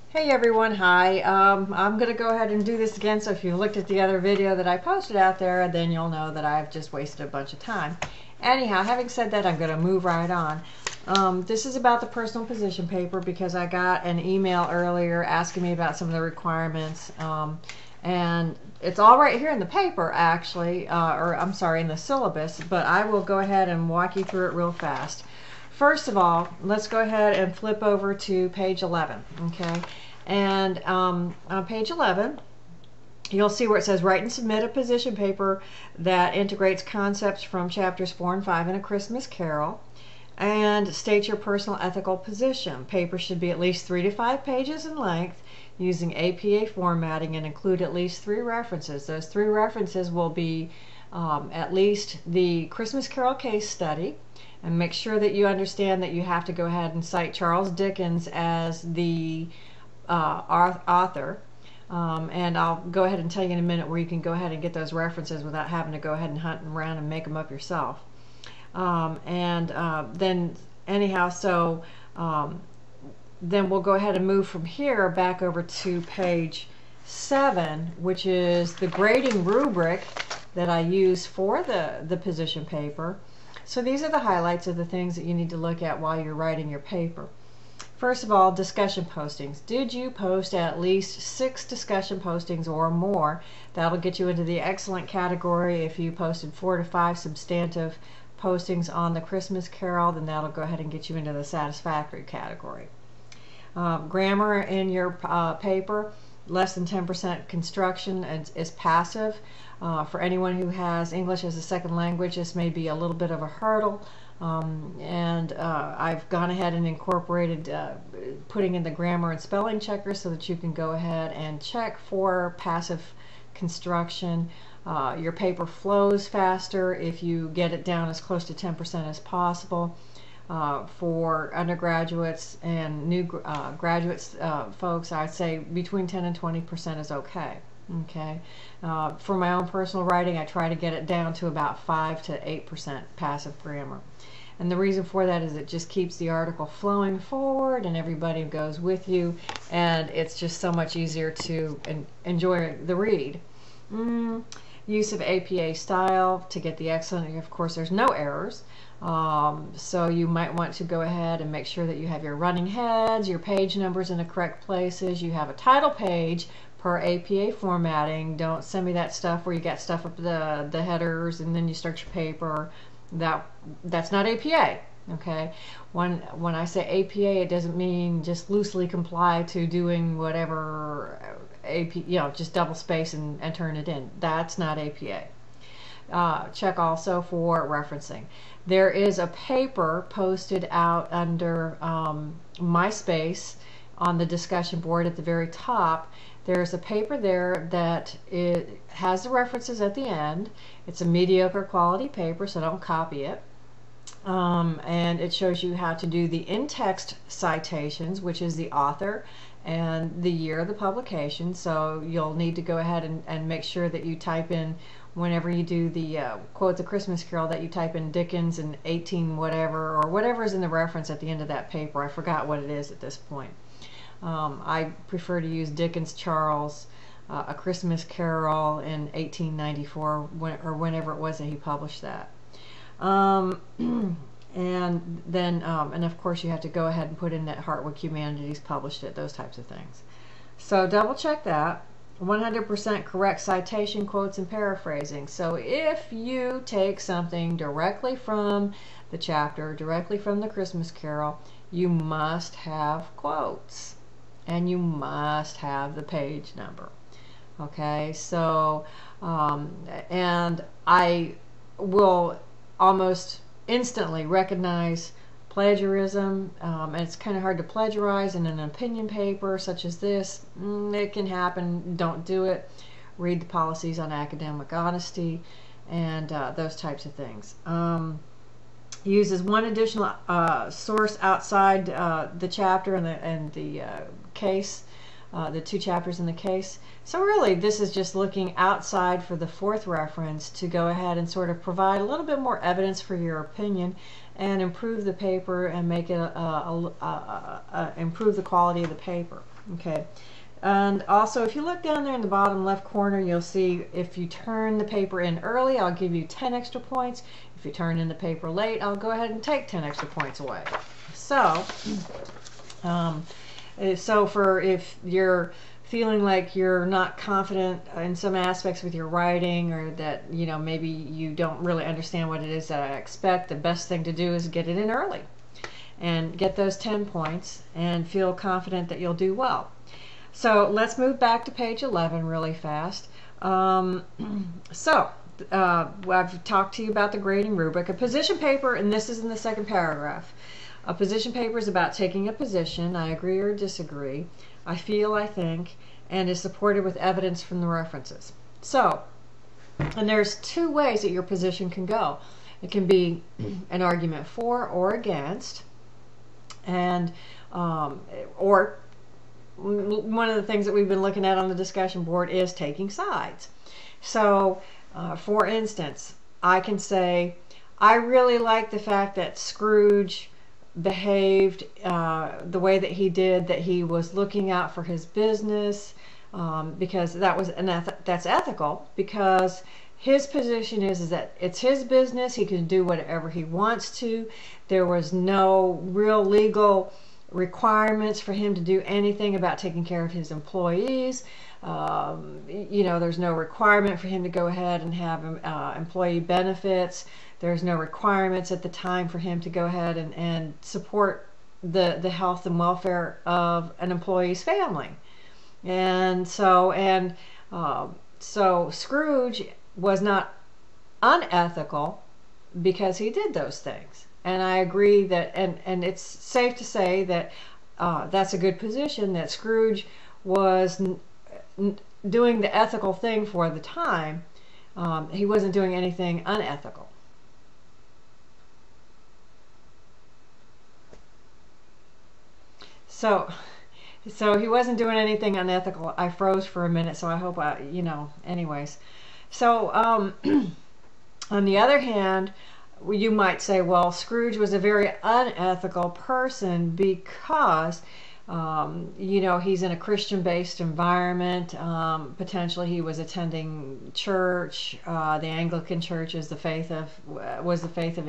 Hey everyone, hi. I'm going to go ahead and do this again, so if you looked at the other video that I posted out there, then you'll know that I've just wasted a bunch of time. Anyhow, having said that, I'm going to move right on. This is about the personal position paper because I got an email earlier asking me about some of the requirements. And it's all right here in the paper, actually, or I'm sorry, in the syllabus, but I will go ahead and walk you through it real fast. First of all, let's go ahead and flip over to page 11, okay? And on page 11, you'll see where it says write and submit a position paper that integrates concepts from chapters 4 and 5 in A Christmas Carol, and state your personal ethical position. Paper should be at least 3 to 5 pages in length using APA formatting and include at least 3 references. Those 3 references will be at least the Christmas Carol case study, and make sure that you understand that you have to go ahead and cite Charles Dickens as the author. And I'll go ahead and tell you in a minute where you can go ahead and get those references without having to go ahead and hunt around and make them up yourself. Then anyhow, so then we'll go ahead and move from here back over to page 7, which is the grading rubric that I use for the position paper. So these are the highlights of the things that you need to look at while you're writing your paper. First of all, discussion postings. Did you post at least 6 discussion postings or more? That'll get you into the excellent category. If you posted 4 to 5 substantive postings on the Christmas Carol, then that'll go ahead and get you into the satisfactory category. Grammar in your paper, less than 10% construction is passive. For anyone who has English as a second language, this may be a little bit of a hurdle. I've gone ahead and incorporated putting in the grammar and spelling checkers so that you can go ahead and check for passive construction. Your paper flows faster if you get it down as close to 10% as possible. For undergraduates and new graduates folks, I'd say between 10 and 20% is okay. Okay. For my own personal writing, I try to get it down to about 5 to 8% passive grammar. And the reason for that is it just keeps the article flowing forward and everybody goes with you, and it's just so much easier to enjoy the read. Use of APA style to get the excellent. Of course, there's no errors. So you might want to go ahead and make sure that you have your running heads, your page numbers in the correct places. You have a title page per APA formatting. Don't send me that stuff where you got stuff up the headers and then you start your paper. That's not APA. Okay, when I say APA, it doesn't mean just loosely comply to doing whatever AP, just double space and turn it in. That's not APA. Check also for referencing. There is a paper posted out under MySpace on the discussion board at the very top. There's a paper there that it has the references at the end. It's a mediocre quality paper, so don't copy it. And it shows you how to do the in-text citations, which is the author and the year of the publication. So you'll need to go ahead and make sure that you type in, whenever you do the quote the Christmas Carol, that you type in Dickens and 18 whatever, or whatever is in the reference at the end of that paper. I forgot what it is at this point. I prefer to use Dickens Charles, A Christmas Carol in 1894, or whenever it was that he published that. And then, and of course you have to go ahead and put in that Hartwick Humanities published it, those types of things. So double check that. 100% correct citation, quotes, and paraphrasing. So if you take something directly from the chapter, directly from the Christmas Carol, you must have quotes and you must have the page number. Okay, so and I will almost instantly recognize plagiarism, and it's kind of hard to plagiarize in an opinion paper such as this. It can happen. Don't do it. Read the policies on academic honesty and those types of things. Uses one additional source outside the chapter and the case the 2 chapters in the case. So really, this is just looking outside for the 4th reference to go ahead and sort of provide a little bit more evidence for your opinion and improve the paper and make it improve the quality of the paper. Okay. And also, if you look down there in the bottom left corner, you'll see if you turn the paper in early, I'll give you 10 extra points. If you turn in the paper late, I'll go ahead and take 10 extra points away. So, if you're feeling like you're not confident in some aspects with your writing, or that, you know, maybe you don't really understand what it is that I expect, the best thing to do is get it in early and get those 10 points and feel confident that you'll do well. So let's move back to page 11 really fast. I've talked to you about the grading rubric. A position paper, and this is in the 2nd paragraph. A position paper is about taking a position, I agree or disagree, I feel, I think, and is supported with evidence from the references. So, and there's 2 ways that your position can go. It can be an argument for or against, and or one of the things that we've been looking at on the discussion board is taking sides. So, for instance, I can say, I really like the fact that Scrooge behaved the way that he did, that he was looking out for his business, because that's ethical, because his position is that it's his business, he can do whatever he wants to. There was no real legal requirements for him to do anything about taking care of his employees. You know, there's no requirement for him to go ahead and have employee benefits. There's no requirements at the time for him to go ahead and support the health and welfare of an employee's family. And so Scrooge was not unethical because he did those things. And I agree that, and it's safe to say that that's a good position, that Scrooge was doing the ethical thing for the time. He wasn't doing anything unethical. So he wasn't doing anything unethical. I froze for a minute, so I hope anyways. So on the other hand, you might say, well, Scrooge was a very unethical person because he's in a Christian-based environment. Potentially, he was attending church. The Anglican Church was the faith of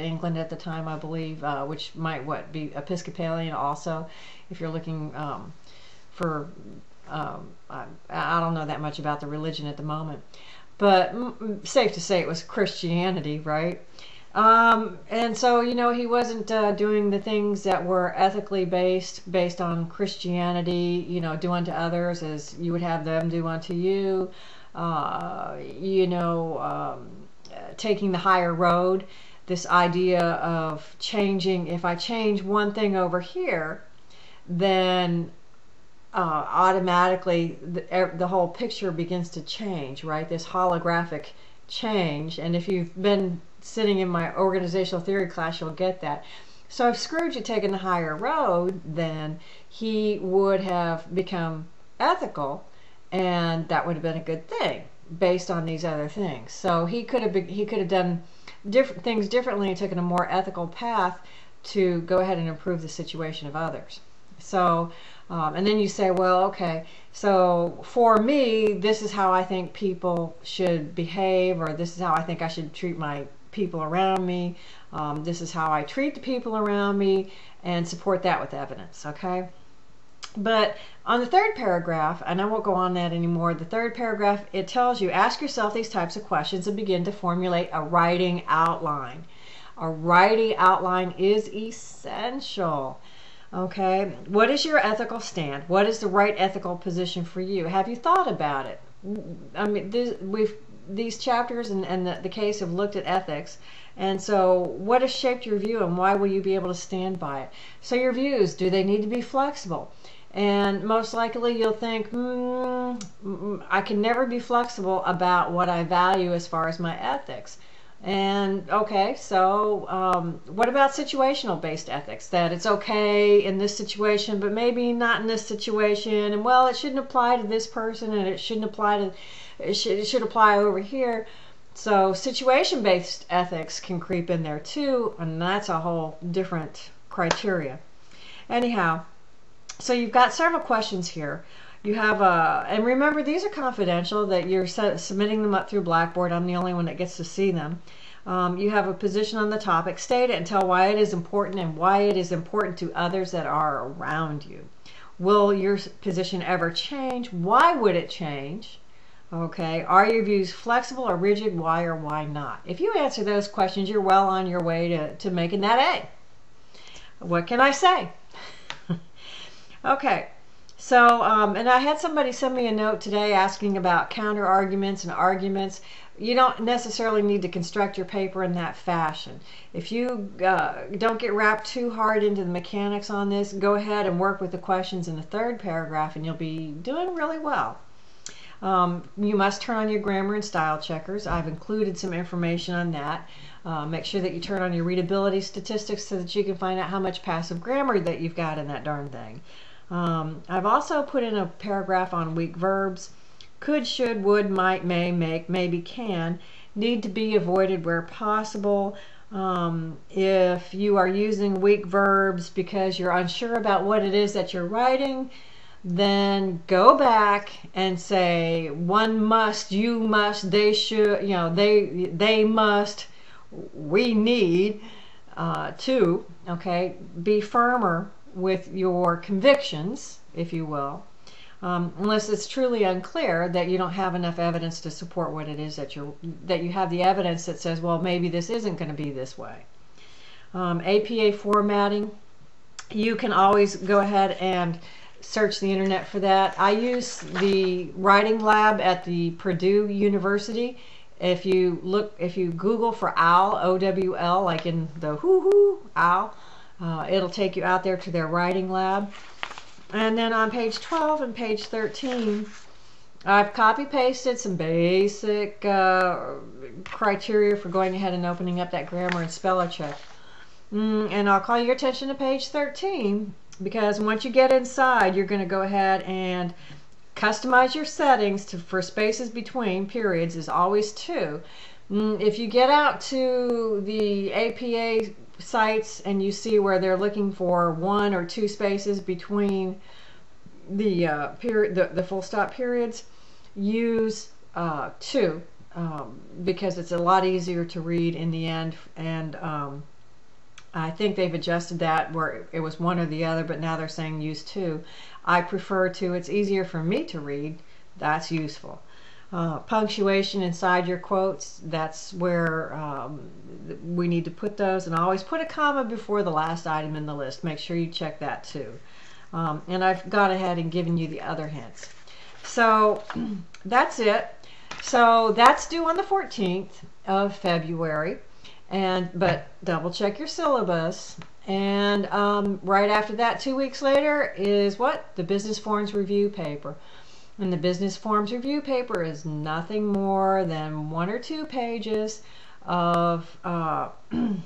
England at the time, I believe, which might be Episcopalian also, if you're looking for. I don't know that much about the religion at the moment, but safe to say it was Christianity, right? And so, he wasn't doing the things that were ethically based on Christianity, do unto others as you would have them do unto you, taking the higher road, this idea of changing. If I change one thing over here, then automatically the whole picture begins to change, right? This holographic change. And if you've been sitting in my organizational theory class, you'll get that. So if Scrooge had taken the higher road, then he would have become ethical, and that would have been a good thing based on these other things. So he could have done different things differently and taken a more ethical path to go ahead and improve the situation of others. So and then you say, well, okay, so for me, this is how I think people should behave, or this is how I think I should treat my people around me. This is how I treat the people around me, and support that with evidence, okay? But on the 3rd paragraph, and I won't go on that anymore, the 3rd paragraph, it tells you, ask yourself these types of questions and begin to formulate a writing outline. A writing outline is essential. Okay, what is your ethical stand? What is the right ethical position for you? Have you thought about it? I mean, these chapters and the case have looked at ethics, and so what has shaped your view, and why will you be able to stand by it? So your views, do they need to be flexible? And most likely you'll think, I can never be flexible about what I value as far as my ethics. And okay, so what about situational based ethics? That it's okay in this situation, but maybe not in this situation. And well, it shouldn't apply to this person, and it shouldn't apply to, it should apply over here. So situation based ethics can creep in there too, and that's a whole different criteria. Anyhow, so you've got several questions here. You have and remember these are confidential, that you're submitting them up through Blackboard. I'm the only one that gets to see them. You have a position on the topic. State it and tell why it is important and why it is important to others that are around you. Will your position ever change? Why would it change? Okay, are your views flexible or rigid? Why or why not? If you answer those questions, you're well on your way to making that A. What can I say? Okay. So, and I had somebody send me a note today asking about counter arguments and arguments. You don't necessarily need to construct your paper in that fashion. If you don't get wrapped too hard into the mechanics on this, go ahead and work with the questions in the third paragraph and you'll be doing really well. You must turn on your grammar and style checkers. I've included some information on that. Make sure that you turn on your readability statistics so that you can find out how much passive grammar that you've got in that darn thing. I've also put in a paragraph on weak verbs. Could, should, would, might, may, make, maybe, can, need to be avoided where possible. If you are using weak verbs because you're unsure about what it is that you're writing, then go back and say one must, you must, they should, you know, they must, we need to, okay, be firmer with your convictions, if you will, unless it's truly unclear that you don't have enough evidence to support what it is that you have the evidence that says, well, maybe this isn't going to be this way. APA formatting, you can always go ahead and search the internet for that. I use the writing lab at the Purdue University. If you Google for OWL, O-W-L, like in the hoo-hoo, OWL, it'll take you out there to their writing lab. And then on page 12 and page 13, I've copy-pasted some basic criteria for going ahead and opening up that grammar and speller check. And I'll call your attention to page 13, because once you get inside, you're going to go ahead and customize your settings for spaces between periods is always 2. If you get out to the APA sites and you see where they're looking for 1 or 2 spaces between the the full stop periods, use 2 because it's a lot easier to read in the end. And I think they've adjusted that where it was 1 or the other, but now they're saying use 2. I prefer 2. It's easier for me to read. That's useful. Punctuation inside your quotes, that's where we need to put those, and always put a comma before the last item in the list. Make sure you check that too. And I've gone ahead and given you the other hints. So that's it. So that's due on the 14th of February, but double check your syllabus. And right after that, 2 weeks later, is what? The Business Forms Review paper. And the Business Forms Review paper is nothing more than 1 or 2 pages of 1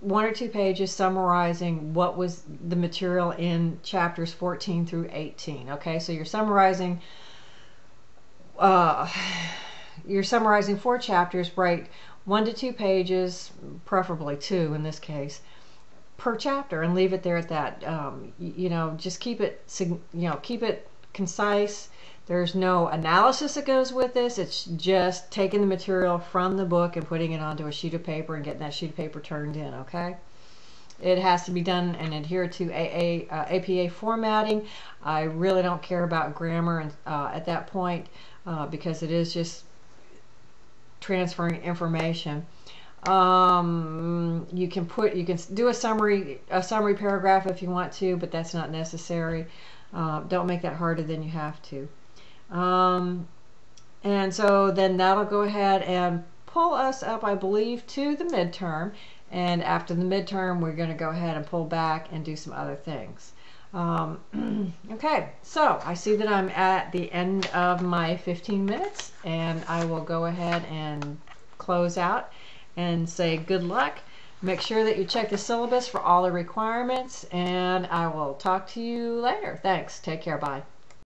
or 2 pages summarizing what was the material in chapters 14 through 18. Okay, so you're summarizing 4 chapters, right? 1 to 2 pages, preferably 2 in this case, per chapter, and leave it there at that. You know, just keep it, keep it concise. There's no analysis that goes with this. It's just taking the material from the book and putting it onto a sheet of paper and getting that sheet of paper turned in. Okay, it has to be done and adhere to APA formatting. I really don't care about grammar and at that point because it is just transferring information. You can do a summary paragraph if you want to, but that's not necessary. Don't make that harder than you have to. And so then that'll go ahead and pull us up, I believe, to the midterm. And after the midterm, we're going to go ahead and pull back and do some other things. Okay, so I see that I'm at the end of my 15 minutes, and I will go ahead and close out and say good luck. Make sure that you check the syllabus for all the requirements, and I will talk to you later. Thanks. Take care. Bye.